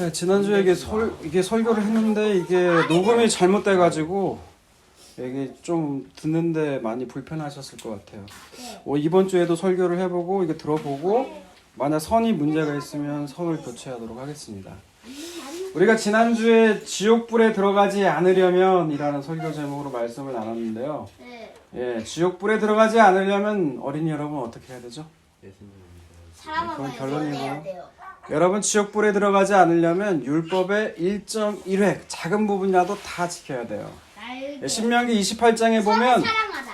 네, 지난주에 이게 설교를 했는데 이게 녹음이 잘못돼가지고 이게 좀 듣는데 많이 불편하셨을 것 같아요. 이번 주에도 설교를 해보고 이게 들어보고 만약 선이 문제가 있으면 선을 교체하도록 하겠습니다. 우리가 지난주에 지옥불에 들어가지 않으려면 이라는 설교 제목으로 말씀을 나눴는데요. 지옥불에 들어가지 않으려면 어린이 여러분 어떻게 해야 되죠? 그건 결론이고요. 여러분 지옥불에 들어가지 않으려면 율법의 1.1획 작은 부분이라도 다 지켜야 돼요. 신명기 28장에 보면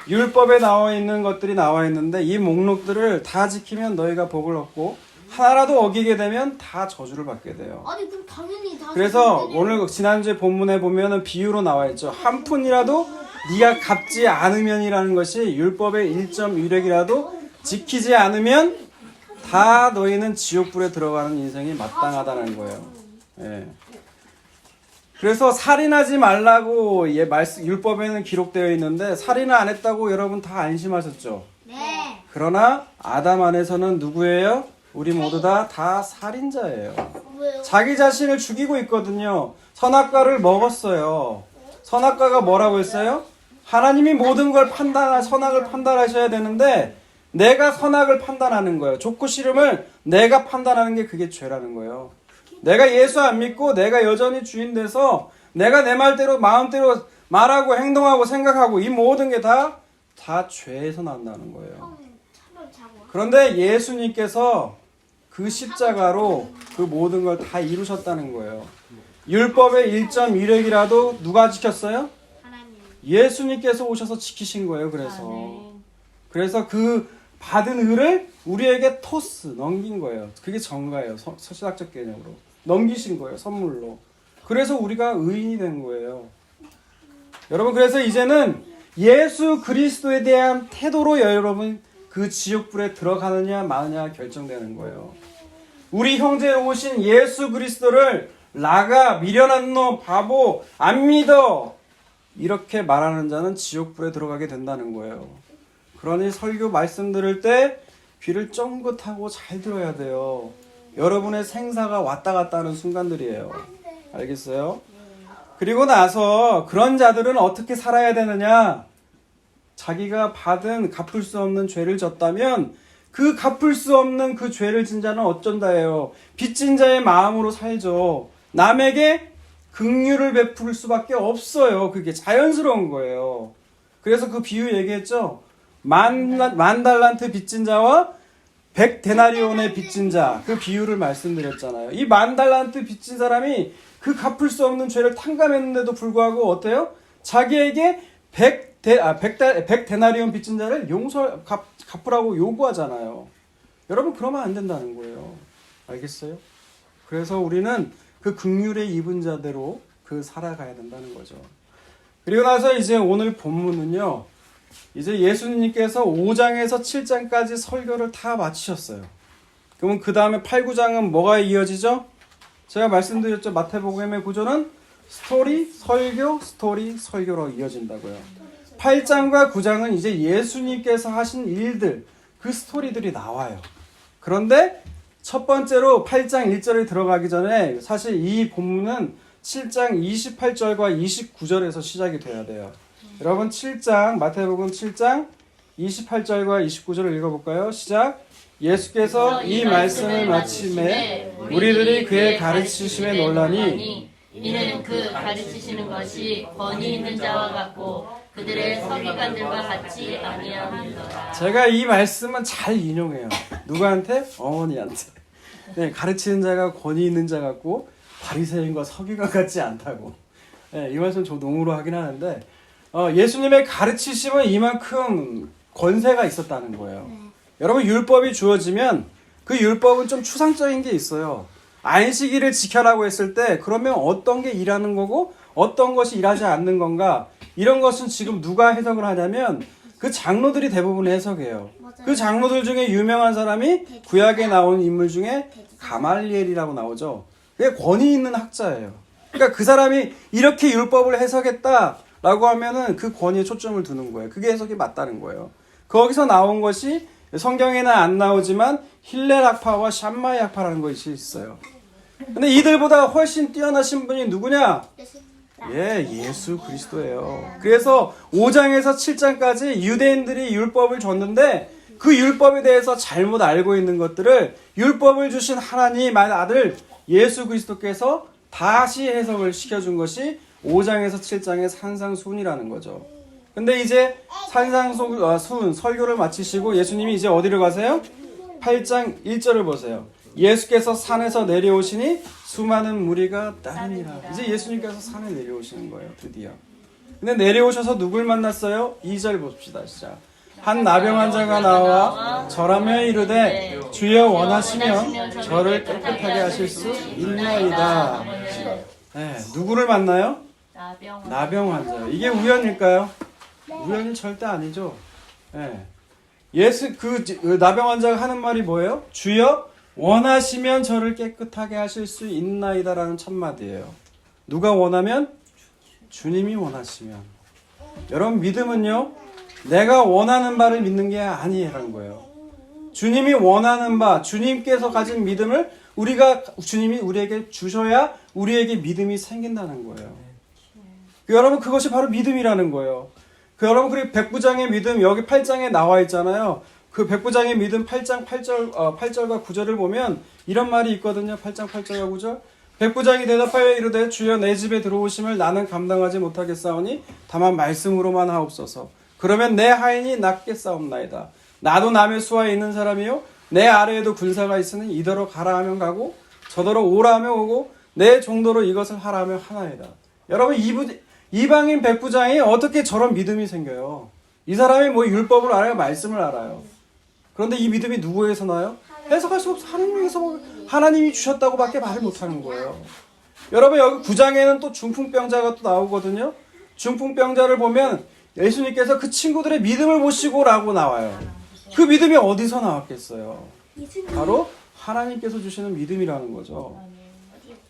율법에 나와 있는 것들이 나와 있는데 이 목록들을 다 지키면 너희가 복을 얻고 하나라도 어기게 되면 다 저주를 받게 돼요. 아니 그럼 당연히 다. 그래서 오늘 지난주에 본문에 보면은 비유로 나와 있죠. 한 푼이라도 네가 갚지 않으면이라는 것이 율법의 1.1획이라도 지키지 않으면 다 너희는 지옥불에 들어가는 인생이 마땅하다는 거예요. 예. 그래서 살인하지 말라고 율법에는 기록되어 있는데 살인을 안 했다고 여러분 다 안심하셨죠? 네. 그러나 아담 안에서는 누구예요? 우리 모두 다 살인자예요. 왜요? 자기 자신을 죽이고 있거든요. 선악과를 먹었어요. 선악과가 뭐라고 했어요? 하나님이 모든 걸 선악을 판단하셔야 되는데 내가 선악을 판단하는 거예요. 좋고 싫음을 내가 판단하는 게 그게 죄라는 거예요. 내가 예수 안 믿고 내가 여전히 주인 돼서 내가 내 말대로 마음대로 말하고 행동하고 생각하고 이 모든 게 다 죄에서 난다는 거예요. 그런데 예수님께서 그 십자가로 그 모든 걸 다 이루셨다는 거예요. 율법의 1.1획이라도 누가 지켰어요? 하나님. 예수님께서 오셔서 지키신 거예요. 그래서 그 받은 의를 우리에게 넘긴 거예요. 그게 정가예요. 서신학적 개념으로. 넘기신 거예요. 선물로. 그래서 우리가 의인이 된 거예요. 여러분 그래서 이제는 예수 그리스도에 대한 태도로 여러분 그 지옥불에 들어가느냐 마느냐 결정되는 거예요. 우리 형제로 오신 예수 그리스도를 나가 미련한 놈 바보 안 믿어 이렇게 말하는 자는 지옥불에 들어가게 된다는 거예요. 그러니 설교 말씀 들을 때 귀를 쫑긋하고 잘 들어야 돼요. 여러분의 생사가 왔다 갔다 하는 순간들이에요. 알겠어요? 그리고 나서 그런 자들은 어떻게 살아야 되느냐? 자기가 받은 갚을 수 없는 죄를 졌다면 그 갚을 수 없는 그 죄를 진 자는 어쩐다예요? 빚진 자의 마음으로 살죠. 남에게 긍휼을 베풀 수밖에 없어요. 그게 자연스러운 거예요. 그래서 그 비유 얘기했죠. 만 달란트 빚진 자와 100데나리온의 빚진 자, 그 비유를 말씀드렸잖아요. 이 만 달란트 빚진 사람이 그 갚을 수 없는 죄를 탕감했는데도 불구하고 어때요? 자기에게 100데나리온 빚진 자를 갚으라고 요구하잖아요. 여러분 그러면 안 된다는 거예요. 알겠어요? 그래서 우리는 그 긍휼의 입은 자대로 살아가야 된다는 거죠. 그리고 나서 이제 오늘 본문은요. 이제 예수님께서 5장에서 7장까지 설교를 다 마치셨어요. 그러면 그 다음에 8, 9장은 뭐가 이어지죠? 제가 말씀드렸죠. 마태복음의 구조는 스토리, 설교로 이어진다고요. 8장과 9장은 이제 예수님께서 하신 일들, 그 스토리들이 나와요. 그런데 첫 번째로 8장 1절에 들어가기 전에 사실 이 본문은 7장 28절과 29절에서 시작이 돼야 돼요. 여러분 마태복음 7장 28절과 29절을 읽어볼까요? 시작. 예수께서 이 말씀을 마침에 우리들이 그의 가르치심에 놀라니 이는 그 가르치시는 것이 권위 있는 자와 같고 그들의 서기관들과 같지 아니함이더라. 제가 이 말씀은 잘 인용해요. 누구한테? 어머니한테. 네, 가르치는 자가 권위 있는 자 같고 바리새인과 서기관 같지 않다고. 네, 이 말씀 저 농으로 하긴 하는데 예수님의 가르치심은 이만큼 권세가 있었다는 거예요. 여러분 율법이 주어지면 그 율법은 좀 추상적인 게 있어요. 안식일을 지켜라고 했을 때 그러면 어떤 게 일하는 거고 어떤 것이 일하지 않는 건가 이런 것은 지금 누가 해석을 하냐면 그 장로들이 대부분 해석해요. 그 장로들 중에 유명한 사람이 구약에 나온 인물 중에 가말리엘이라고 나오죠. 그게 권위 있는 학자예요. 그러니까 그 사람이 이렇게 율법을 해석했다라고 하면은 그 권위에 초점을 두는 거예요. 그게 해석이 맞다는 거예요. 거기서 나온 것이 성경에는 안 나오지만 힐렐 학파와 샴마이 학파라는 것이 있어요. 근데 이들보다 훨씬 뛰어나신 분이 누구냐? 예수 그리스도예요. 그래서 5장에서 7장까지 유대인들이 율법을 줬는데 그 율법에 대해서 잘못 알고 있는 것들을 율법을 주신 하나님의 아들 예수 그리스도께서 다시 해석을 시켜준 것이 5장에서 7장의 산상수훈이라는 거죠. 근데 이제 산상수훈 설교를 마치시고 예수님이 이제 어디로 가세요? 8장 1절을 보세요. 예수께서 산에서 내려오시니 수많은 무리가 따르니라. 이제 예수님께서 산에 내려오시는 거예요. 드디어. 근데 내려오셔서 누굴 만났어요? 2절 봅시다. 시작. 한 나병 환자가 나와 절하며 이르되 주여 원하시면 저를 깨끗하게 하실 수 있나이다. 네, 누구를 만나요? 나병 환자. 이게 우연일까요? 우연이 절대 아니죠. 네. 그 나병 환자가 하는 말이 뭐예요? 주여 원하시면 저를 깨끗하게 하실 수 있나이다라는 첫마디예요. 누가 원하면? 주님이 원하시면. 여러분 믿음은요, 내가 원하는 바를 믿는 게 아니라는 거예요. 주님이 원하는 바, 주님께서 가진 믿음을 주님이 우리에게 주셔야 우리에게 믿음이 생긴다는 거예요. 여러분 그것이 바로 믿음이라는 거예요. 여러분 그리고 백부장의 믿음 여기 8장에 나와 있잖아요. 그 백부장의 믿음 8장 8절과 9절을 보면 이런 말이 있거든요. 8장 8절과 9절. 백부장이 대답하여 이르되 주여 내 집에 들어오심을 나는 감당하지 못하겠사오니 다만 말씀으로만 하옵소서. 그러면 내 하인이 낫겠사옵나이다. 나도 남의 수하에 있는 사람이요 내 아래에도 군사가 있으니 이더러 가라 하면 가고 저더러 오라 하면 오고 내 정도로 이것을 하라 하면 하나이다. 여러분 이방인 백부장이 어떻게 저런 믿음이 생겨요? 이 사람이 뭐 율법을 알아요? 말씀을 알아요. 그런데 이 믿음이 누구에서 나요? 해석할 수 없어. 하나님에서 하나님이 주셨다고밖에 말을 못하는 거예요. 여러분 여기 9장에는 또 중풍병자가 또 나오거든요. 중풍병자를 보면 예수님께서 그 친구들의 믿음을 보시고라고 나와요. 그 믿음이 어디서 나왔겠어요? 바로 하나님께서 주시는 믿음이라는 거죠.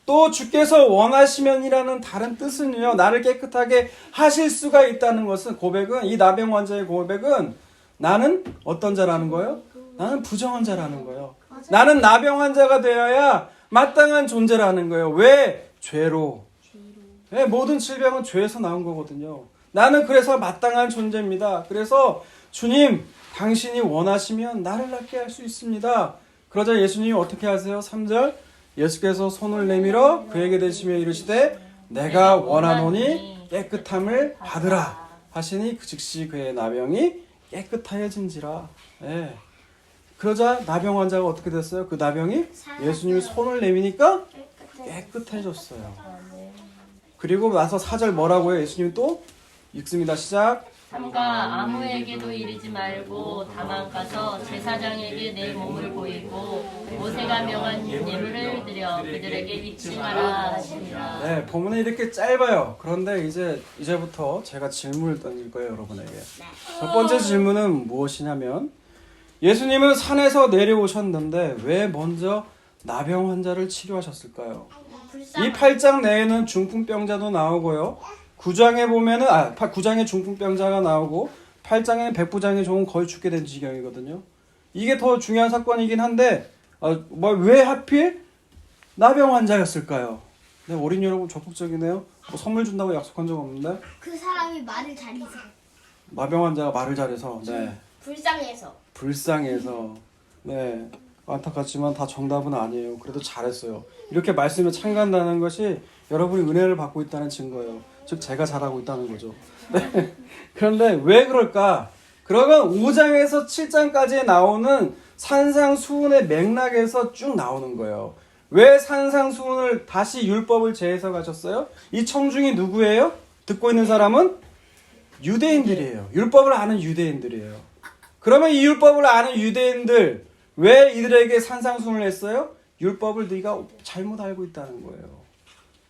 또 주께서 원하시면이라는 다른 뜻은요, 나를 깨끗하게 하실 수가 있다는 것은 고백은, 이 나병 환자의 고백은 나는 어떤 자라는 거예요? 나는 부정한 자라는 거예요. 나는 나병 환자가 되어야 마땅한 존재라는 거예요. 왜? 죄로. 네, 모든 질병은 죄에서 나온 거거든요. 나는 그래서 마땅한 존재입니다. 그래서 주님, 당신이 원하시면 나를 낫게 할 수 있습니다. 그러자 예수님이 어떻게 하세요? 3절 예수께서 손을 내밀어 그에게 대시며 이르시되 내가 원하노니 깨끗함을 받으라 하시니 그 즉시 그의 나병이 깨끗하여진지라. 네. 그러자 나병 환자가 어떻게 됐어요? 그 나병이 예수님이 손을 내미니까 깨끗해졌어요. 그리고 나서 4절 뭐라고요? 예수님이 또 읽습니다. 시작. 삼가 아무에게도 이르지 말고 다만 가서 제사장에게 내 몸을 보이고 모세가 명한 예물을 드려 그들에게 입증하라 하시니라. 네, 본문은 이렇게 짧아요. 그런데 이제부터 제가 질문을 던질 거예요, 여러분에게. 첫 번째 질문은 무엇이냐면 예수님은 산에서 내려오셨는데 왜 먼저 나병 환자를 치료하셨을까요? 이 8장 내에는 중풍병자도 나오고요. 9장에 보면은 9장에 중풍병자가 나오고 8장에는 백부장이 조금 거의 죽게 된 지경이거든요. 이게 더 중요한 사건이긴 한데 왜 하필 나병 환자였을까요? 네, 어린 여러분 적극적이네요. 뭐 선물 준다고 약속한 적 없는데. 그 사람이 말을 잘해서. 나병 환자가 말을 잘해서. 네. 불쌍해서. 네. 안타깝지만 다 정답은 아니에요. 그래도 잘했어요. 이렇게 말씀에 참간다는 것이 여러분이 은혜를 받고 있다는 증거예요. 즉 제가 잘하고 있다는 거죠. 네. 그런데 왜 그럴까? 그러면 5장에서 7장까지 나오는 산상수훈의 맥락에서 쭉 나오는 거예요. 왜 산상수훈을 다시 율법을 재해석하셨어요? 이 청중이 누구예요? 듣고 있는 사람은 유대인들이에요. 율법을 아는 유대인들이에요. 그러면 이 율법을 아는 유대인들 왜 이들에게 산상수훈을 했어요? 율법을 네가 잘못 알고 있다는 거예요.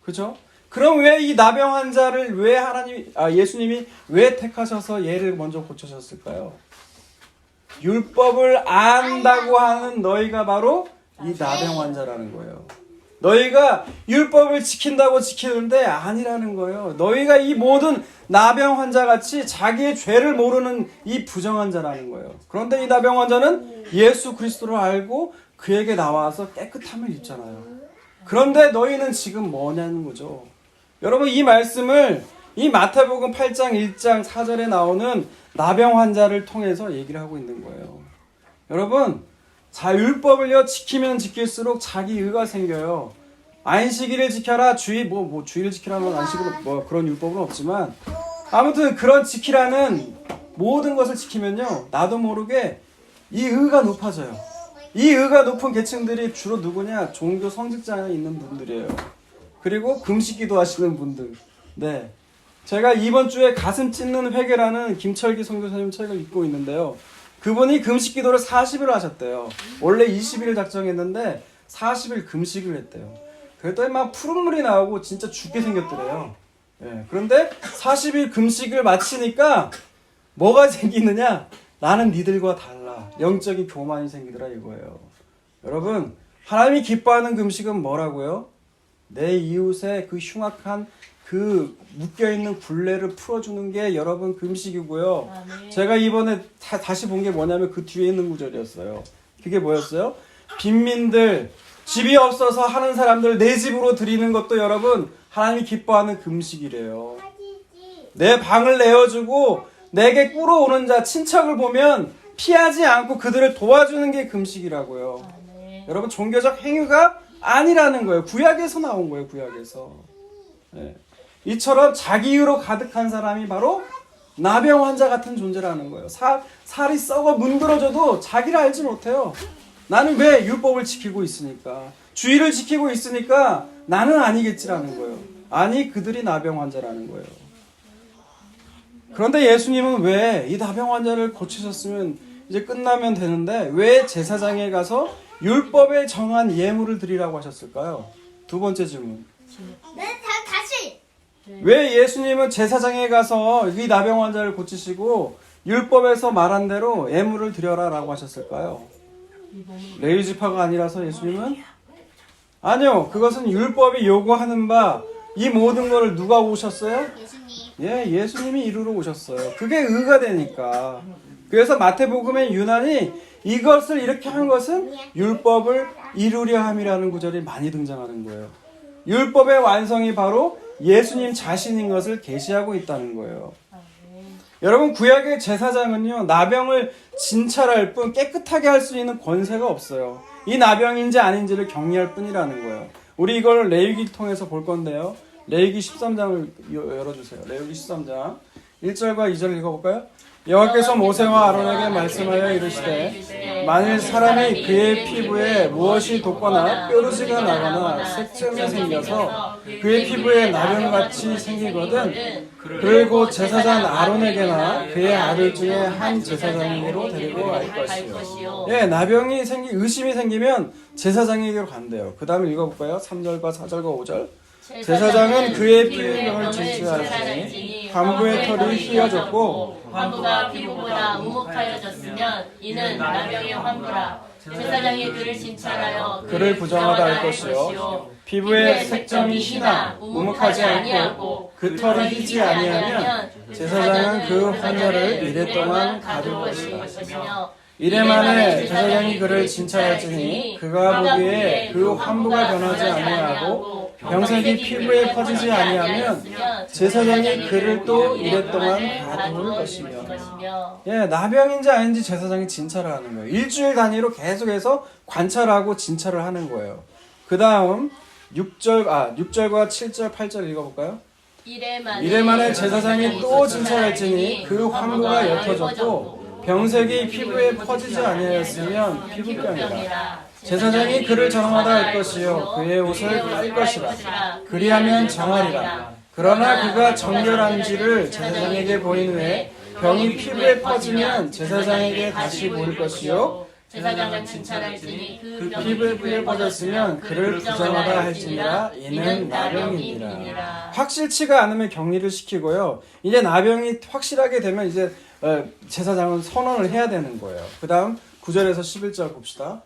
그죠? 그럼 왜 이 나병 환자를 예수님이 왜 택하셔서 얘를 먼저 고쳐셨을까요? 율법을 안다고 하는 너희가 바로 이 나병 환자라는 거예요. 너희가 율법을 지킨다고 지키는데 아니라는 거예요. 너희가 이 모든 나병 환자같이 자기의 죄를 모르는 이 부정한 자라는 거예요. 그런데 이 나병 환자는 예수 그리스도를 알고 그에게 나와서 깨끗함을 입잖아요. 그런데 너희는 지금 뭐냐는 거죠. 여러분 이 말씀을 이 마태복음 8장 1장 4절에 나오는 나병 환자를 통해서 얘기를 하고 있는 거예요. 여러분 자 율법을요 지키면 지킬수록 자기 의가 생겨요. 안식일을 지켜라 주일 주일을 지키라는 안식으로 그런 율법은 없지만 아무튼 그런 지키라는 모든 것을 지키면요 나도 모르게 이 의가 높아져요. 이 의가 높은 계층들이 주로 누구냐? 종교 성직자에 있는 분들이에요. 그리고 금식기도 하시는 분들. 네, 제가 이번 주에 가슴 찢는 회개라는 김철기 선교사님 책을 읽고 있는데요. 그분이 금식기도를 40일 하셨대요. 원래 20일 작정했는데 40일 금식을 했대요. 그랬더니 막 푸른 물이 나오고 진짜 죽게 생겼더래요. 네, 그런데 40일 금식을 마치니까 뭐가 생기느냐? 나는 니들과 달라. 영적인 교만이 생기더라 이거예요. 여러분 하나님이 기뻐하는 금식은 뭐라고요? 내 이웃의 그 흉악한 그 묶여있는 굴레를 풀어주는 게 여러분 금식이고요. 아멘. 제가 이번에 다시 본 게 뭐냐면 그 뒤에 있는 구절이었어요. 그게 뭐였어요? 빈민들 집이 없어서 하는 사람들 내 집으로 드리는 것도 여러분 하나님이 기뻐하는 금식이래요. 내 방을 내어주고 내게 꿇어오는 자 친척을 보면 피하지 않고 그들을 도와주는 게 금식이라고요. 여러분 종교적 행위가 아니라는 거예요. 구약에서 나온 거예요. 구약에서. 네. 이처럼 자기의로 가득한 사람이 바로 나병 환자 같은 존재라는 거예요. 살이 썩어 문드러져도 자기를 알지 못해요. 나는 왜 율법을 지키고 있으니까 주의를 지키고 있으니까 나는 아니겠지라는 거예요. 아니 그들이 나병 환자라는 거예요. 그런데 예수님은 왜 이 나병 환자를 고치셨으면 이제 끝나면 되는데 왜 제사장에 가서 율법에 정한 예물을 드리라고 하셨을까요? 두 번째 질문. 네, 다시. 왜 예수님은 제사장에 가서 이 나병 환자를 고치시고 율법에서 말한 대로 예물을 드려라라고 하셨을까요? 레위 지파가 아니라서 예수님은? 아니요. 그것은 율법이 요구하는 바 이 모든 것을 누가 오셨어요? 예수님. 예, 예수님이 이루러 오셨어요. 그게 의가 되니까. 그래서 마태복음의 유난히 이것을 이렇게 한 것은 율법을 이루려 함이라는 구절이 많이 등장하는 거예요. 율법의 완성이 바로 예수님 자신인 것을 계시하고 있다는 거예요. 여러분 구약의 제사장은요 나병을 진찰할 뿐 깨끗하게 할 수 있는 권세가 없어요. 이 나병인지 아닌지를 격리할 뿐이라는 거예요. 우리 이걸 레위기 통해서 볼 건데요. 레위기 13장을 열어주세요. 레위기 13장 1절과 2절 읽어볼까요? 여호와께서 모세와 아론에게 말씀하여 이르시되 만일 사람이 그의 피부에 무엇이 돋거나 뾰루지가 나거나 색점이 생겨서 그의 피부에 나병같이 생기거든 그리고 제사장 아론에게나 그의 아들 중에 한 제사장에게로 데리고 갈 것이요. 예, 나병이 의심이 생기면 제사장에게로 간대요. 그 다음에 읽어볼까요? 3절과 4절과 5절. 제사장은 그의 피부병을 진찰하시니 환부의 털이 휘어졌고 환부가 피부보다 우묵하여졌으면 이는 나병의 환부라. 제사장이 그를 진찰하여 그를 부정하다 할 것이요 피부에 색점이 희나 우묵하지 않고 그 털이 희지 아니하면 제사장은 그 환자를 이래 동안 가둘 것이며 이래 만에 제사장이 그를 진찰할지니 그가 보기에 그 환부가 변하지 아니하고 병색이 피부에 퍼지지 아니하면 제사장이 그를 또 이래 동안 가둘 것이며. 예, 나병인지 아닌지 제사장이 진찰을 하는 거예요. 일주일 단위로 계속해서 관찰하고 진찰을 하는 거예요. 그 다음 6절과 7절 8절 읽어볼까요? 이래 만에 제사장이 또 진찰할지니 그 환부가 옅어졌고 병색이 피부에 퍼지지 아니하였으면 피부병이라. 제사장이 그를 정하다 할 것이요 그의 옷을 빨 것이라. 그리하면 정하리라. 그러나 그가 정결한지를 제사장에게 보인 후에 병이 피부에 퍼지면 제사장에게 다시 보일 것이요 제사장은 진찰할지니 그 피부에 퍼졌으면 그를 부정하다 할지니라. 이는 나병이니라. 확실치가 않으면 격리를 시키고요. 이제 나병이 확실하게 되면 이제 제사장은 선언을 해야 되는 거예요. 그 다음 9절에서 11절 봅시다.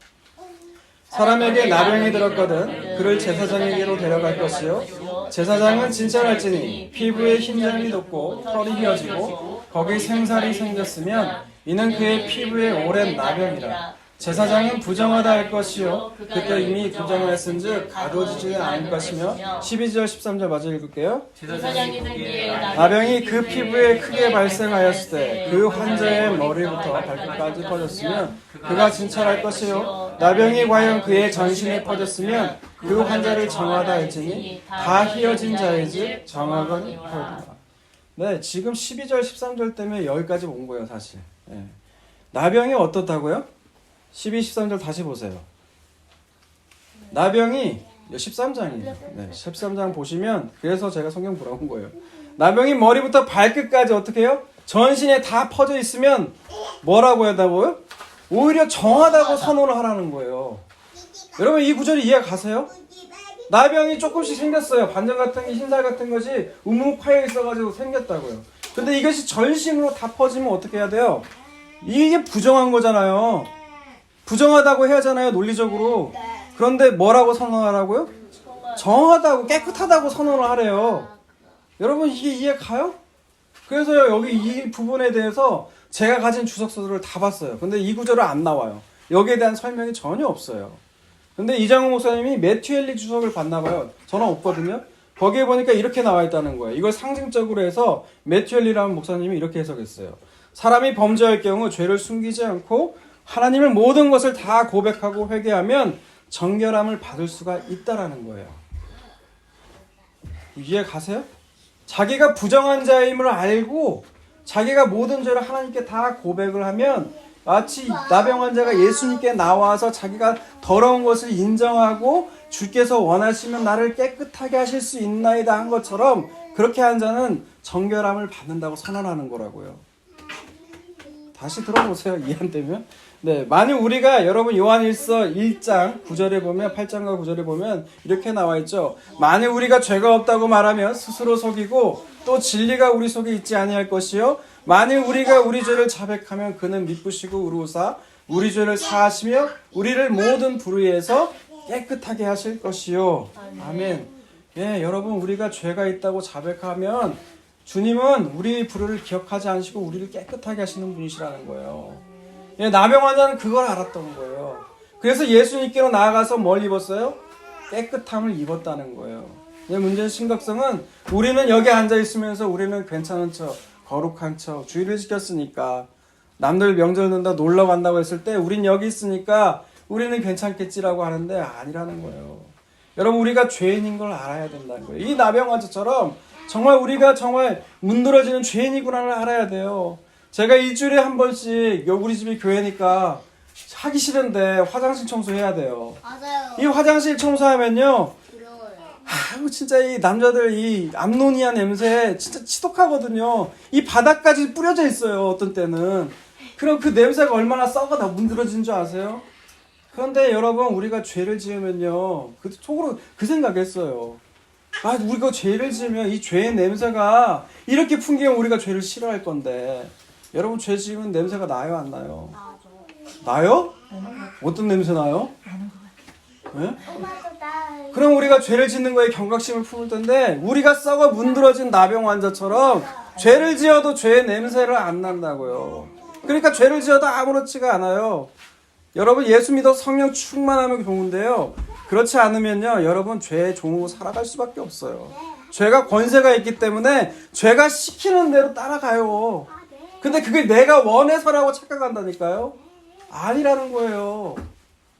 사람에게 나병이 들었거든 그를 제사장에게로 데려갈 것이요 제사장은 진찰할지니 피부에 흰점이 돋고 털이 휘어지고 거기 생살이 생겼으면 이는 그의 피부에 오랜 나병이라. 제사장은 부정하다 할 것이요 그때 이미 부정을 했은즉 가둬지지 않을 것이며 12절 13절 마저 읽을게요. 제사장이 듣기에 나병이 그 피부에 크게 발생하였을 때 그 환자의 머리부터 발끝까지 퍼졌으면 그가 진찰할 것이요 나병이 과연 그의 전신에 퍼졌으면 그 환자를 정하다 할지니 다 희어진 자이지 정하건 하구나. 네, 지금 12절 13절 때문에 여기까지 온 거예요 사실. 네. 나병이 어떻다고요? 12, 13절 다시 보세요. 나병이 13장이에요. 네, 13장 보시면 그래서 제가 성경 보라고 한 거예요. 나병이 머리부터 발끝까지 어떻게 해요? 전신에 다 퍼져 있으면 뭐라고 한다고요? 오히려 정하다고 선언을 하라는 거예요. 여러분 이 구절이 이해 가세요? 나병이 조금씩 생겼어요. 반점 같은 게 흰살 같은 것이 우묵 파여 있어가지고 생겼다고요. 근데 이것이 전신으로 다 퍼지면 어떻게 해야 돼요? 이게 부정한 거잖아요. 부정하다고 해야 하잖아요, 논리적으로. 그런데 뭐라고 선언하라고요? 정하다고, 깨끗하다고 선언을 하래요. 여러분, 이게 이해 가요? 그래서요, 여기 이 부분에 대해서 제가 가진 주석서들을 다 봤어요. 근데 이 구절은 안 나와요. 여기에 대한 설명이 전혀 없어요. 근데 이장호 목사님이 매튜엘리 주석을 봤나 봐요. 저는 없거든요. 거기에 보니까 이렇게 나와 있다는 거예요. 이걸 상징적으로 해서 매튜엘리라는 목사님이 이렇게 해석했어요. 사람이 범죄할 경우 죄를 숨기지 않고 하나님을 모든 것을 다 고백하고 회개하면 정결함을 받을 수가 있다라는 거예요. 이해 가세요? 자기가 부정한 자임을 알고 자기가 모든 죄를 하나님께 다 고백을 하면 마치 나병 환자가 예수님께 나와서 자기가 더러운 것을 인정하고 주께서 원하시면 나를 깨끗하게 하실 수 있나이다 한 것처럼 그렇게 한 자는 정결함을 받는다고 선언하는 거라고요. 다시 들어보세요. 이해 안 되면. 네, 만약 우리가 여러분 요한일서 1장 9절에 보면 8장과 9절에 보면 이렇게 나와 있죠. 만약 우리가 죄가 없다고 말하면 스스로 속이고 또 진리가 우리 속에 있지 아니할 것이요 만약 우리가 우리 죄를 자백하면 그는 미쁘시고 의로우사 우리 죄를 사하시며 우리를 모든 불의에서 깨끗하게 하실 것이요. 아멘. 예, 여러분 우리가 죄가 있다고 자백하면 주님은 우리 불의를 기억하지 않으시고 우리를 깨끗하게 하시는 분이시라는 거예요. 예, 나병 환자는 그걸 알았던 거예요. 그래서 예수님께로 나아가서 뭘 입었어요? 깨끗함을 입었다는 거예요. 예, 문제의 심각성은 우리는 여기 앉아 있으면서 우리는 괜찮은 척, 거룩한 척, 주의를 지켰으니까 남들 명절 는다 놀러 간다고 했을 때 우린 여기 있으니까 우리는 괜찮겠지라고 하는데 아니라는 거예요. 여러분 우리가 죄인인 걸 알아야 된다는 거예요. 이 나병 환자처럼 정말 우리가 정말 문드러지는 죄인이구나를 알아야 돼요. 제가 일주일에 한 번씩 우리 집이 교회니까 하기 싫은데 화장실 청소해야 돼요. 맞아요. 이 화장실 청소하면요. 부러워요. 아이고 진짜 이 남자들 이 암노니아 냄새 진짜 지독하거든요. 이 바닥까지 뿌려져 있어요. 어떤 때는. 그럼 그 냄새가 얼마나 썩어 다 문드러진 줄 아세요? 그런데 여러분 우리가 죄를 지으면요. 그 속으로 그 생각했어요. 아 우리가 죄를 지으면 이 죄의 냄새가 이렇게 풍기면 우리가 죄를 싫어할 건데 여러분 죄 지으면 냄새가 나요 안 나요? 나요? 어떤 냄새 나요? 네? 그럼 우리가 죄를 짓는 거에 경각심을 품을 텐데 우리가 썩어 문드러진 나병 환자처럼 죄를 지어도 죄의 냄새를 안 난다고요. 그러니까 죄를 지어도 아무렇지가 않아요. 여러분 예수 믿어 성령 충만하면 좋은데요. 그렇지 않으면요 여러분 죄의 종으로 살아갈 수밖에 없어요. 죄가 권세가 있기 때문에 죄가 시키는 대로 따라가요. 근데 그게 내가 원해서라고 착각한다니까요. 아니라는 거예요.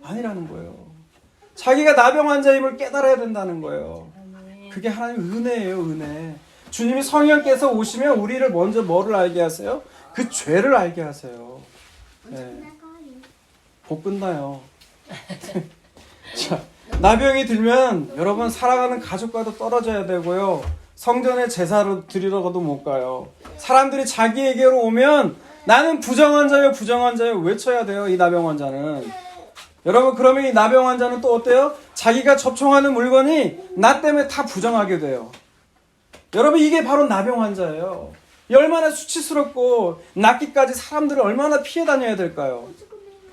아니라는 거예요. 자기가 나병 환자임을 깨달아야 된다는 거예요. 그게 하나님의 은혜예요. 은혜. 주님이 성령께서 오시면 우리를 먼저 뭐를 알게 하세요? 그 죄를 알게 하세요. 네. 복 끝나요. 자, 나병이 들면 여러분 사랑하는 가족과도 떨어져야 되고요. 성전에 제사로 드리러가도 못 가요. 사람들이 자기에게로 오면 나는 부정한 자요 부정한 자요 외쳐야 돼요. 이 나병 환자는. 여러분 그러면 이 나병 환자는 또 어때요? 자기가 접촉하는 물건이 나 때문에 다 부정하게 돼요. 여러분 이게 바로 나병 환자예요. 얼마나 수치스럽고 낫기까지 사람들을 얼마나 피해 다녀야 될까요?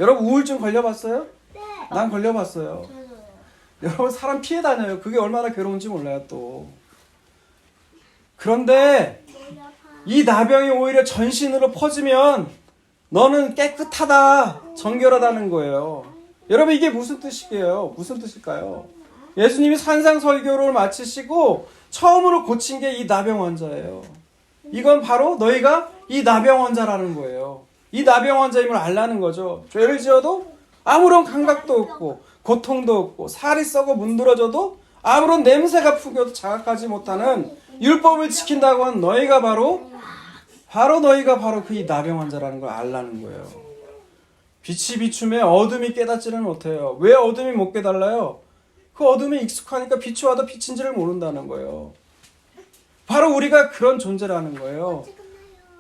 여러분 우울증 걸려봤어요? 네. 난 걸려봤어요. 여러분 사람 피해 다녀요. 그게 얼마나 괴로운지 몰라요 또. 그런데 이 나병이 오히려 전신으로 퍼지면 너는 깨끗하다, 정결하다는 거예요. 여러분 이게 무슨 뜻이게요? 무슨 뜻일까요? 예수님이 산상설교를 마치시고 처음으로 고친 게 이 나병 환자예요. 이건 바로 너희가 이 나병 환자라는 거예요. 이 나병 환자임을 알라는 거죠. 죄를 지어도 아무런 감각도 없고 고통도 없고 살이 썩어 문드러져도 아무런 냄새가 풍겨도 자각하지 못하는 율법을 지킨다고 하는 너희가 바로 너희가 바로 그 이 나병 환자라는 걸 알라는 거예요. 빛이 비춤에 어둠이 깨닫지는 못해요. 왜 어둠이 못 깨달아요? 그 어둠에 익숙하니까 빛이 와도 빛인지를 모른다는 거예요. 바로 우리가 그런 존재라는 거예요.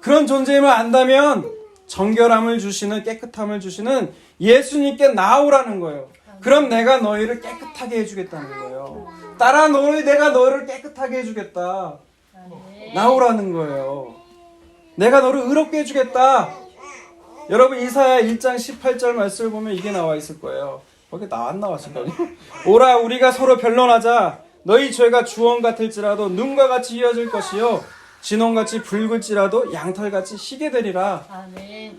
그런 존재임을 안다면 정결함을 주시는, 깨끗함을 주시는 예수님께 나오라는 거예요. 그럼 내가 너희를 깨끗하게 해주겠다는 거예요. 따라 내가 너희를 깨끗하게 해주겠다. 나오라는 거예요. 내가 너를 의롭게 해주겠다. 여러분 이사야 1장 18절 말씀을 보면 이게 나와 있을 거예요. 거기 안 나왔을까요? 오라 우리가 서로 변론하자. 너희 죄가 주홍 같을지라도 눈과 같이 휘어질 것이요 진홍같이 붉을지라도 양털같이 희게 되리라. 아멘.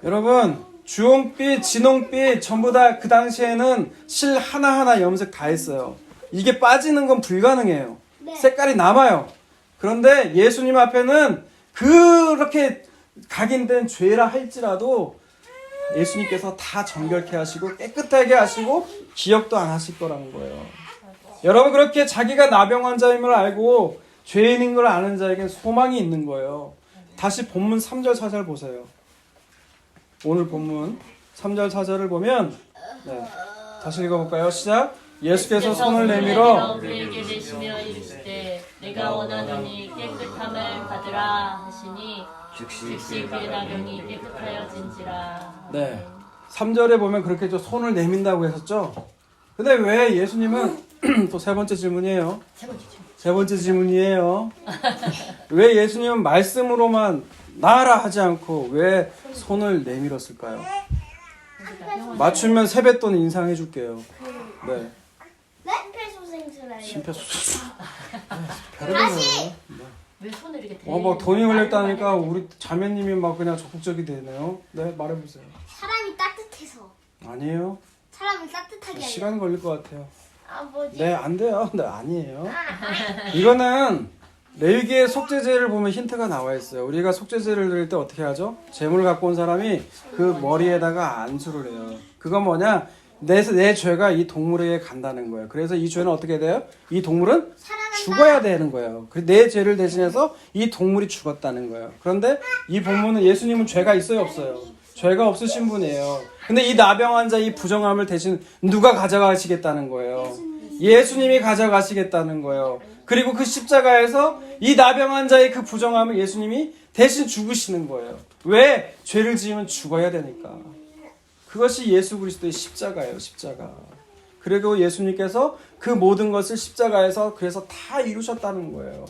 여러분 주홍빛, 진홍빛 전부 다 그 당시에는 실 하나하나 염색 다 했어요. 이게 빠지는 건 불가능해요. 색깔이 남아요. 그런데 예수님 앞에는 그렇게 각인된 죄라 할지라도 예수님께서 다 정결케 하시고 깨끗하게 하시고 기억도 안 하실 거라는 거예요. 여러분 그렇게 자기가 나병 환자임을 알고 죄인인 걸 아는 자에겐 소망이 있는 거예요. 다시 본문 3절 4절 보세요. 오늘 본문 3절 4절을 보면 다시 읽어볼까요? 시작. 예수께서 손을 내밀어 그에게 대시며 이르시되 내가 원하노니 깨끗함을 받으라 하시니 즉시 그의 나병이 깨끗하여진지라. 네. 3절에 보면 그렇게 손을 내민다고 했었죠. 근데 왜 예수님은 또 세 번째 질문이에요. 세 번째 질문이에요. 왜 예수님은 말씀으로만 나아라 하지 않고 왜 손을 내밀었을까요? 맞추면 세뱃돈 인상해 줄게요. 네. 심폐소생술이에요. 심폐소생술. 다시! 왜 손을 이렇게 막 돈이 걸렸다니까 우리 자매님이 막 그냥 적극적이 되네요. 네, 말해보세요. 사람이 따뜻해서. 아니에요. 사람을 따뜻하게 하려. 시간이 걸릴 것 같아요. 아 뭐지? 네, 안 돼요. 네, 아니에요. 이거는 레위기의 속죄제를 보면 힌트가 나와 있어요. 우리가 속죄제를 드릴 때 어떻게 하죠? 제물을 갖고 온 사람이 그 머리에다가 안수를 해요. 그건 뭐냐? 내 죄가 이 동물에게 간다는 거예요. 그래서 이 죄는 어떻게 돼요? 이 동물은 죽어야 되는 거예요. 내 죄를 대신해서 이 동물이 죽었다는 거예요. 그런데 이 본문은 예수님은 죄가 있어요, 없어요? 죄가 없으신 분이에요. 근데 이 나병 환자 이 부정함을 대신 누가 가져가시겠다는 거예요? 예수님이 가져가시겠다는 거예요. 그리고 그 십자가에서 이 나병 환자의 그 부정함을 예수님이 대신 죽으시는 거예요. 왜? 죄를 지으면 죽어야 되니까. 그것이 예수 그리스도의 십자가예요, 십자가. 그리고 예수님께서 그 모든 것을 십자가에서 그래서 다 이루셨다는 거예요.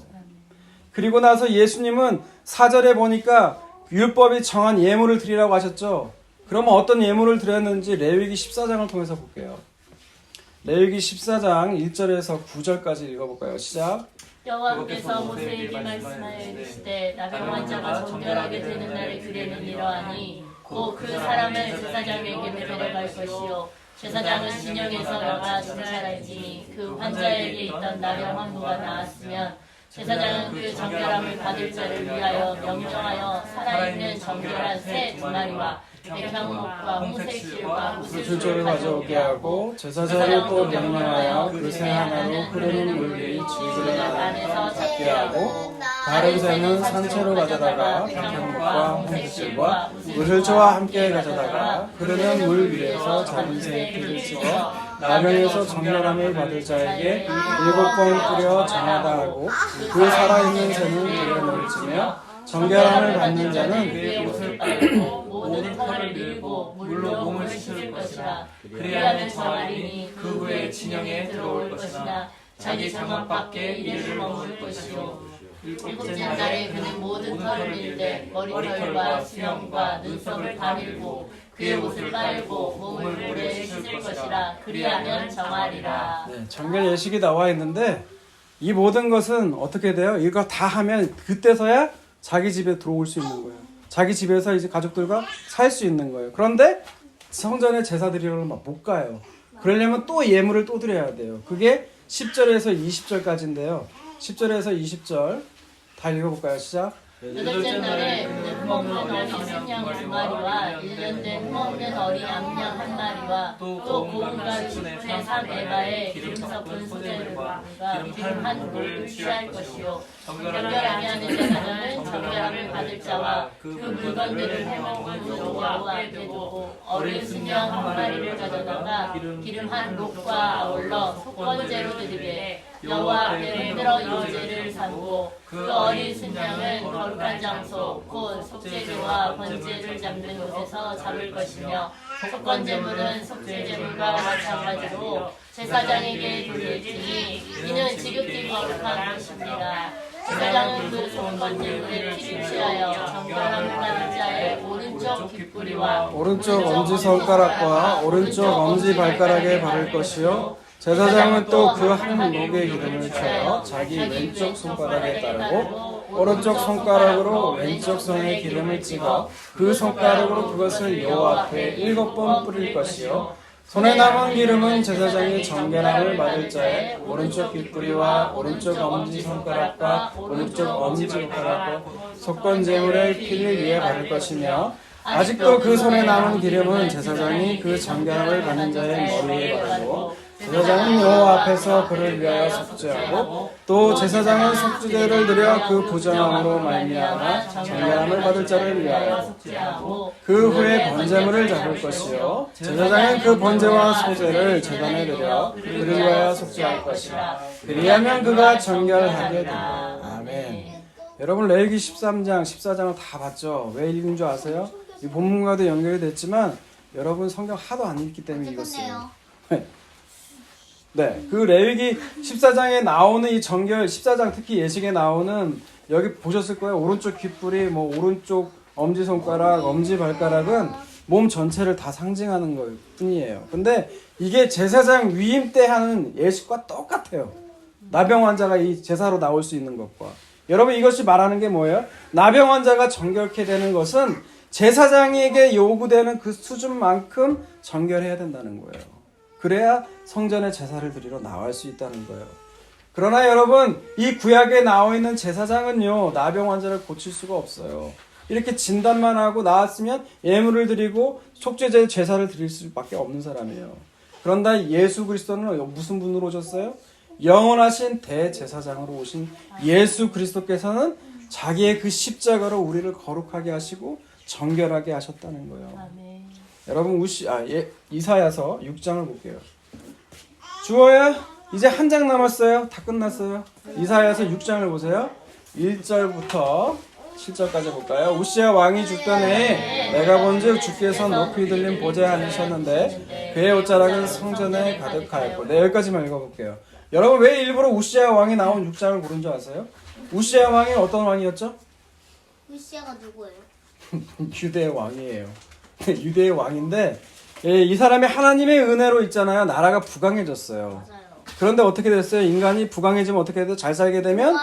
그리고 나서 예수님은 4절에 보니까 율법이 정한 예물을 드리라고 하셨죠. 그러면 어떤 예물을 드렸는지 레위기 14장을 통해서 볼게요. 레위기 14장 1절에서 9절까지 읽어볼까요? 시작. 여호와께서 모세에게 말씀하여 이르시되 나병 환자가 정결하게 되는 날의 규례는 이러하니 곧 그 사람을 제사장에게 데려갈 것이요 제사장은 진영에서 여가 진찰할지니 그 환자에게 있던 나병 환부가 나았으면 제사장은 그 정결함을 받을 자를 위하여 명령하여 살아있는 정결한 새 두 마리와 백향목과 홍색실과 물줄조를 가져오게 하고 제사장을 또 명령하여 그 새 하나로 흐르는 물 위에 질그릇 안에서 잡게 하고 다른 새는 산채로 가져다가 백향목과 홍색실과 물줄조와 함께 가져다가 흐르는 물 위에서 작은 새의 피를 찍어 나병에서 정결함을 받을 자에게 7번 뿌려 정하다 하고 그 살아있는 새는 물에 넘치며 정결함을 받는 자는 그의 옷을 빨고 모든 털을 밀고 물로 몸을 씻을 것이라. 그리하면 정하리니 그 후에 진영에 들어올 것이나 자기 장막 밖에 이르를 머물 것이요 일곱째 날에 그는 모든 털을 밀되 머리털과 수염과 눈썹을 다 밀고 그의 옷을 빨고 몸을 모래에 씻을 것이라. 그리하면 정하리라. 네, 정결 예식이 나와 있는데 이 모든 것은 어떻게 돼요? 이거 다 하면 그때서야 자기 집에 들어올 수 있는 거예요. 자기 집에서 이제 가족들과 살 수 있는 거예요. 그런데 성전에 제사 드리러 못 가요. 그러려면 또 예물을 또 드려야 돼요. 그게 10절에서 20절까지인데요. 10절에서 20절 다 읽어볼까요? 시작. 여덟째 날에 흠없는 어린 순양 2마리와 1년 된 흠없는 어린 암양 1마리와 또 고운 가루 10분의 3에바에 기름 섞은 소재물과 기름 한 홀을 취할 것이요 정결하게 하는 제사장은 정결함을 받을 자와 그 물건들을 해먹은 여호와 앞에 두고 어린 순양 1마리를 가져다가 기름 한 록과 아울러 속건제로 드리되 여호와 앞에 흔들어 요제를 삼고 그 어린 순양은 거룩한 장소 곧 속죄제와 번제를 잡는 곳에서 잡을 것이며 속건제물은 속죄제물과 마찬가지로 제사장에게 돌릴지니 이는 지극히 거룩한 것입니다. 제사장은 그 속건제물에 피를 취하여 정결함을 받을 자의 오른쪽 귓뿌리와 오른쪽 엄지손가락과 오른쪽 엄지발가락에 바를 것이요 제사장은 또 그 한 녹의 기름을 쳐서 자기 왼쪽 손가락에 따르고 오른쪽 손가락으로 왼쪽 손에 기름을 찍어 그 손가락으로 그것을 여호와 앞에 7번 뿌릴 것이요 손에 남은 기름은 제사장이 정결함을 받을 자의 오른쪽 귓뿌리와 오른쪽 엄지손가락과 오른쪽 엄지발가락과 속건제물의 피를 위에 바를 것이며 아직도 그 손에 남은 기름은 제사장이 그 정결함을 받는 자의 머리에 바르고 제사장은 여호와 앞에서 그를 위하여 속죄하고 또 제사장은 속죄제를 드려 그 부정함으로 말미암아 정결함을 받을 자를 위하여 속죄하고 그 후에 번제물을 잡을 것이요 제사장은 그 번제와 소제를 제단에 드려 그를 위하여 속죄할 것이라 그리하면 그가 정결하게 된다. 아멘. 여러분 레위기 13장 14장을 다 봤죠? 왜 읽은 줄 아세요? 이 본문과도 연결이 됐지만 여러분 성경 하도 안 읽기 때문에 읽었어요. 네, 그 레위기 14장에 나오는 이 정결 14장 특히 예식에 나오는 여기 보셨을 거예요. 오른쪽 귓불이 뭐 오른쪽 엄지손가락, 엄지발가락은 몸 전체를 다 상징하는 것 뿐이에요. 근데 이게 제사장 위임 때 하는 예식과 똑같아요. 나병 환자가 이 제사로 나올 수 있는 것과 여러분 이것이 말하는 게 뭐예요? 나병 환자가 정결케 되는 것은 제사장에게 요구되는 그 수준만큼 정결해야 된다는 거예요. 그래야 성전에 제사를 드리러 나갈 수 있다는 거예요. 그러나 여러분 이 구약에 나와 있는 제사장은요 나병 환자를 고칠 수가 없어요. 이렇게 진단만 하고 나왔으면 예물을 드리고 속죄제 제사를 드릴 수밖에 없는 사람이에요. 그런데 예수 그리스도는 무슨 분으로 오셨어요? 영원하신 대제사장으로 오신 예수 그리스도께서는 자기의 그 십자가로 우리를 거룩하게 하시고 정결하게 하셨다는 거예요. 아멘. 여러분 이사야서 6장을 볼게요. 주어야 이제 한 장 남았어요. 다 끝났어요. 이사야서 6장을 보세요. 1절부터 7절까지 볼까요? 우시야 왕이 죽던 해에 내가 본즉 주께서 높이 들린 보좌에 앉으셨는데 그의 옷자락은 성전에 가득하였고 네, 여기까지만 읽어볼게요. 여러분 왜 일부러 우시야 왕이 나온 6장을 고른 줄 아세요? 우시야 왕이 어떤 왕이었죠? 우시아가 누구예요? 유대의 왕이에요. 유대의 왕인데 이 사람이 하나님의 은혜로 있잖아요. 나라가 부강해졌어요. 맞아요. 그런데 어떻게 됐어요? 인간이 부강해지면 어떻게 돼요? 잘 살게 되면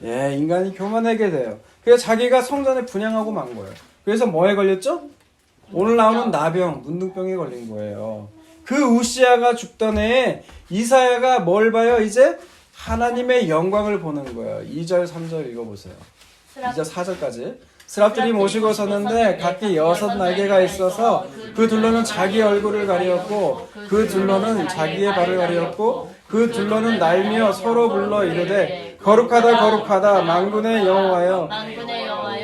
인간이 교만하게 돼요. 그래서 자기가 성전에 분양하고 만 거예요. 그래서 뭐에 걸렸죠? 오늘 나오는 나병, 문둥병에 걸린 거예요. 그 우시아가 죽던 해에 이사야가 뭘 봐요? 이제 하나님의 영광을 보는 거예요. 2절, 3절 읽어보세요. 2절, 4절까지. 스랍들이 모시고 섰는데 각기 6 날개가 있어서 그 둘러는 자기 얼굴을 가리었고 그 둘러는 자기의 발을 가리었고 그 둘러는 날며 서로 불러 이르되 거룩하다 거룩하다 만군의 여호와여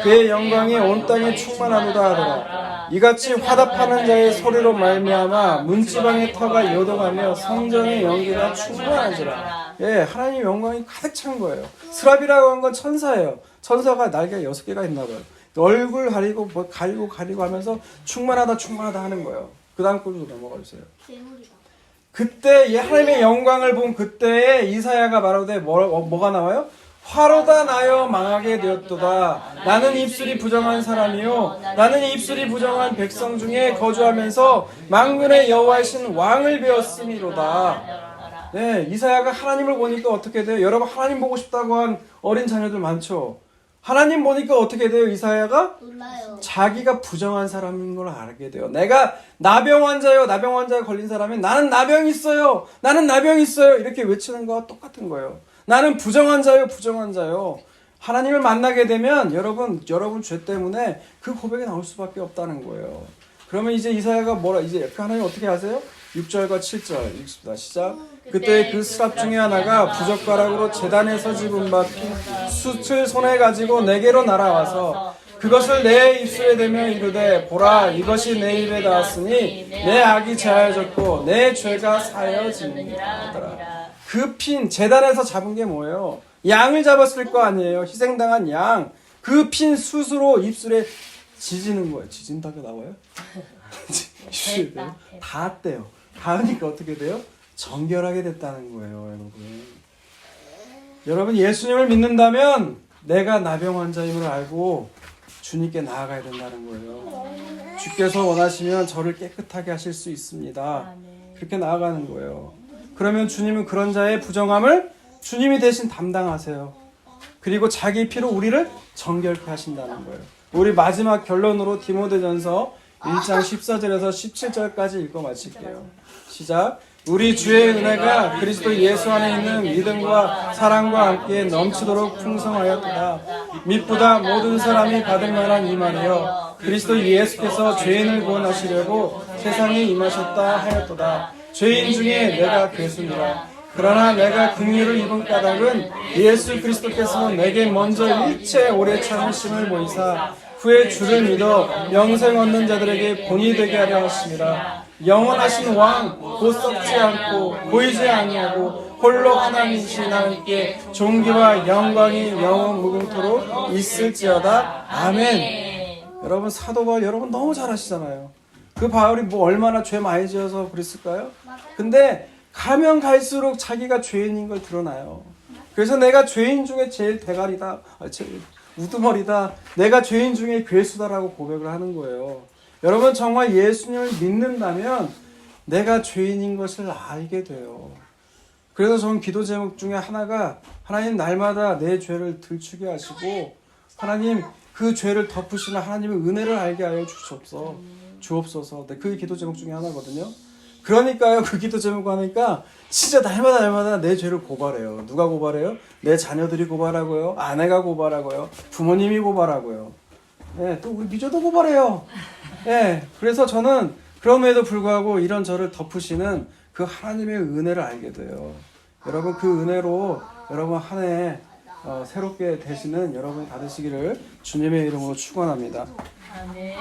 그의 영광이 온 땅에 충만하도다 하더라. 이같이 화답하는 자의 소리로 말미암아 문지방의 터가 요동하며 성전의 연기가 충만하지라. 하나님의 영광이 가득 찬 거예요. 스랍이라고 한 건 천사예요. 천사가 날개가 6개가 있나 봐요. 얼굴 가리고 뭐 가리고 하면서 충만하다 하는 거예요. 그 다음 꼴로 넘어가 주세요. 괴물이다. 그때 하나님의 영광을 본 그때에 이사야가 말하되 뭐가 나와요? 화로다 나여 망하게 되었도다. 나는 입술이 부정한 사람이요 나는 입술이 부정한 백성 중에 거주하면서 만군의 여호와이신 왕을 배웠음이로다. 네, 이사야가 하나님을 보니까 어떻게 돼요? 여러분 하나님 보고 싶다고 한 어린 자녀들 많죠? 하나님 보니까 어떻게 돼요? 이사야가 놀라요. 자기가 부정한 사람인 걸 알게 돼요. 내가 나병 환자요. 나병 환자에 걸린 사람이 나는 나병이 있어요. 나는 나병이 있어요. 이렇게 외치는 거와 똑같은 거예요. 나는 부정한 자요. 부정한 자요. 하나님을 만나게 되면 여러분 죄 때문에 그 고백이 나올 수밖에 없다는 거예요. 그러면 이제 이사야가 이제 하나님 어떻게 하세요? 6절과 7절 읽습니다. 시작. 그때 그 스랍 중에 하나가 부젓가락으로 제단에서 집은 바 숯을 손에 가지고 내게로 날아와서 그것을 내 입술에 대며 이르되 보라 이것이 내 입에 닿았으니 내 악이 제하여졌고 내 죄가 사하여지니라. 그 핀 제단에서 잡은 게 뭐예요? 양을 잡았을 거 아니에요. 희생당한 양. 그 핀 숯으로 입술에 지지는 거예요. 지진다고 나와요? 닿았대요. 닿으니까 어떻게 돼요? 정결하게 됐다는 거예요, 여러분. 여러분 예수님을 믿는다면 내가 나병 환자임을 알고 주님께 나아가야 된다는 거예요. 주께서 원하시면 저를 깨끗하게 하실 수 있습니다. 그렇게 나아가는 거예요. 그러면 주님은 그런 자의 부정함을 주님이 대신 담당하세요. 그리고 자기 피로 우리를 정결케 하신다는 거예요. 우리 마지막 결론으로 디모데전서 1장 14절에서 17절까지 읽어 마칠게요. 시작. 우리 주의 은혜가 그리스도 예수 안에 있는 믿음과 사랑과 함께 넘치도록 풍성하였도다. mit보다 모든 사람이 받을 만한 이 말이여 그리스도 예수께서 죄인을 구원하시려고 세상에 임하셨다 하였도다. 죄인 중에 내가 괴수니라. 그러나 내가 긍휼을 입은 까닭은 예수 그리스도께서 내게 먼저 일체 오래 참으심을 보이사 후에 주를 믿어 영생 얻는 자들에게 본이 되게 하려 하심이라. 영원하신 왕 곧 썩지 않고 보이지 아니하고 홀로 하나님이신 하나님께 존귀와 영광이 영원 무궁토록 있을지어다. 아멘. 여러분 사도 바울 여러분 너무 잘하시잖아요. 그 바울이 얼마나 죄 많이 지어서 그랬을까요? 근데 가면 갈수록 자기가 죄인인 걸 드러나요. 그래서 내가 죄인 중에 제일 대가리다, 제일 우두머리다, 내가 죄인 중에 괴수다라고 고백을 하는 거예요. 여러분 정말 예수님을 믿는다면 내가 죄인인 것을 알게 돼요. 그래서 저는 기도 제목 중에 하나가 하나님 날마다 내 죄를 들추게 하시고 하나님 그 죄를 덮으시는 하나님의 은혜를 알게 하여 주옵소서. 네, 그게 기도 제목 중에 하나거든요. 그러니까요 그 기도 제목 하니까 진짜 날마다 내 죄를 고발해요. 누가 고발해요? 내 자녀들이 고발하고요. 아내가 고발하고요. 부모님이 고발하고요. 네, 또 우리 미조도 고발해요. 네, 그래서 저는 그럼에도 불구하고 이런 저를 덮으시는 그 하나님의 은혜를 알게 돼요. 여러분 그 은혜로 여러분 한 해 새롭게 되시는 여러분이 다 되시기를 주님의 이름으로 축원합니다. 아멘.